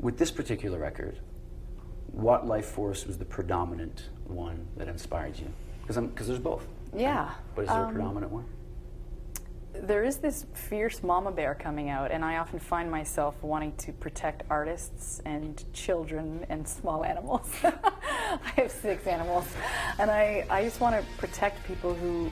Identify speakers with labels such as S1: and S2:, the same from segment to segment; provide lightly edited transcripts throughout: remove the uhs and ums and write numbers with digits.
S1: With this particular record, what life force was the predominant one that inspired you? Because there's both.
S2: Yeah.
S1: Right? But is there a predominant one?
S2: There is this fierce mama bear coming out, and I often find myself wanting to protect artists and children and small animals. I have 6 animals, and I just want to protect people who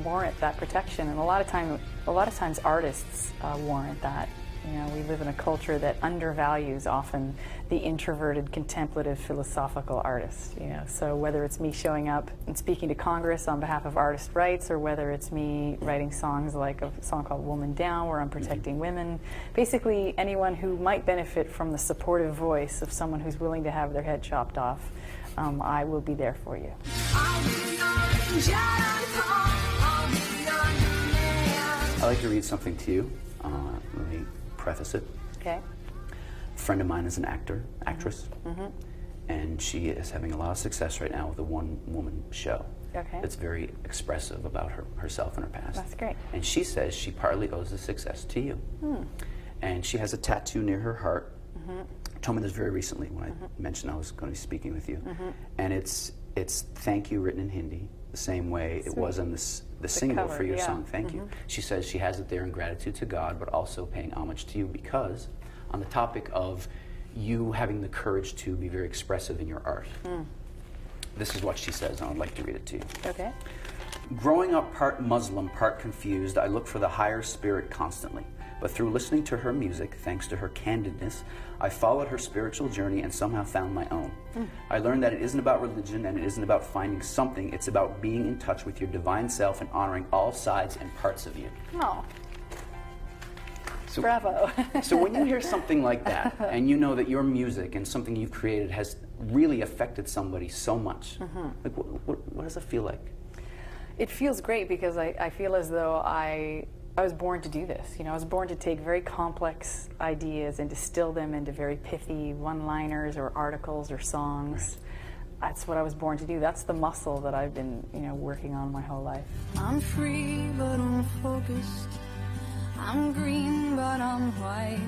S2: warrant that protection. And a lot of times artists warrant that. You know, we live in a culture that undervalues often the introverted, contemplative, philosophical artist. You know, so whether it's me showing up and speaking to Congress on behalf of artist rights, or whether it's me writing songs like a song called "Woman Down," where I'm protecting women, basically anyone who might benefit from the supportive voice of someone who's willing to have their head chopped off, I will be there for you.
S1: I'd like to read something to you. Let me preface it.
S2: Okay.
S1: A friend of mine is an actress, and she is having a lot of success right now with a one-woman show.
S2: Okay.
S1: It's very expressive about herself and her past.
S2: That's great.
S1: And she says she partly owes the success to you. And she has a tattoo near her heart. Told me this very recently when I mentioned I was going to be speaking with you. And it's "Thank You" written in Hindi, the same way it was on the single
S2: cover,
S1: for your
S2: yeah.
S1: song, "Thank You." She says she has it there in gratitude to God, but also paying homage to you, because on the topic of you having the courage to be very expressive in your art. This is what she says, and I would like to read it to you.
S2: Okay.
S1: Growing up part Muslim, part confused, I looked for the higher spirit constantly. But through listening to her music, thanks to her candidness, I followed her spiritual journey and somehow found my own. I learned that it isn't about religion and it isn't about finding something. It's about being in touch with your divine self and honoring all sides and parts of you.
S2: Oh.
S1: So,
S2: bravo.
S1: So when you hear something like that, and you know that your music and something you've created has really affected somebody so much, like what does it feel like?
S2: It feels great, because I feel as though I was born to do this. You know, I was born to take very complex ideas and distill them into very pithy one-liners or articles or songs. Right. That's what I was born to do. That's the muscle that I've been, working on my whole life.
S3: I'm free but unfocused. I'm green but I'm white.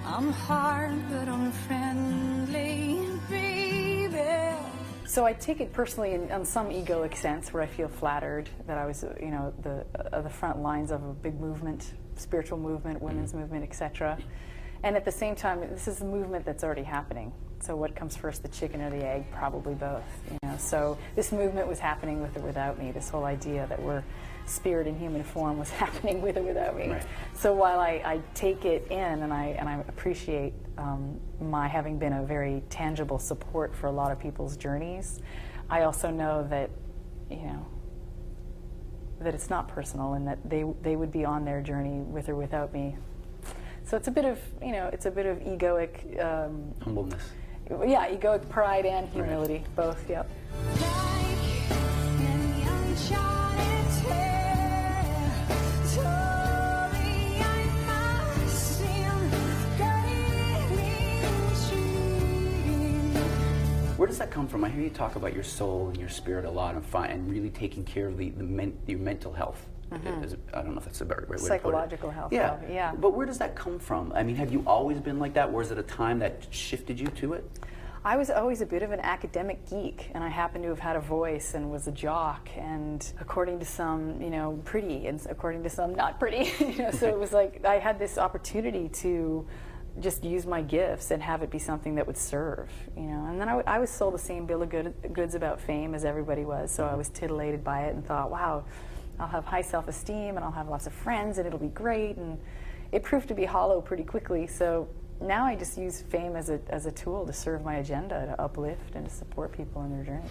S3: I'm hard but unfriendly, baby.
S2: So I take it personally in some egoic sense, where I feel flattered that I was, the front lines of a big movement, spiritual movement, women's movement, etc. And at the same time, this is a movement that's already happening. So what comes first, the chicken or the egg? Probably both. So this movement was happening with or without me. This whole idea that we're spirit in human form was happening with or without me.
S1: Right.
S2: So while I take it in and I appreciate my having been a very tangible support for a lot of people's journeys, I also know that that it's not personal, and that they would be on their journey with or without me. So it's a bit of egoic
S1: Humbleness.
S2: Yeah, egoic pride and humility,
S1: right.
S2: Both. Yep.
S1: Where does that come from? I hear you talk about your soul and your spirit a lot, and really taking care of your mental health. I don't know if that's the right way to put it.
S2: Psychological health.
S1: Yeah.
S2: Yeah.
S1: But where does that come from? I mean, have you always been like that, or is it a time that shifted you to it?
S2: I was always a bit of an academic geek, and I happened to have had a voice and was a jock, and according to some, pretty, and according to some not pretty. So it was like I had this opportunity to just use my gifts and have it be something that would serve, And then I was sold the same bill of goods about fame as everybody was, so I was titillated by it and thought, wow, I'll have high self-esteem and I'll have lots of friends and it'll be great. And it proved to be hollow pretty quickly. So now I just use fame as a tool to serve my agenda, to uplift and to support people in their journey.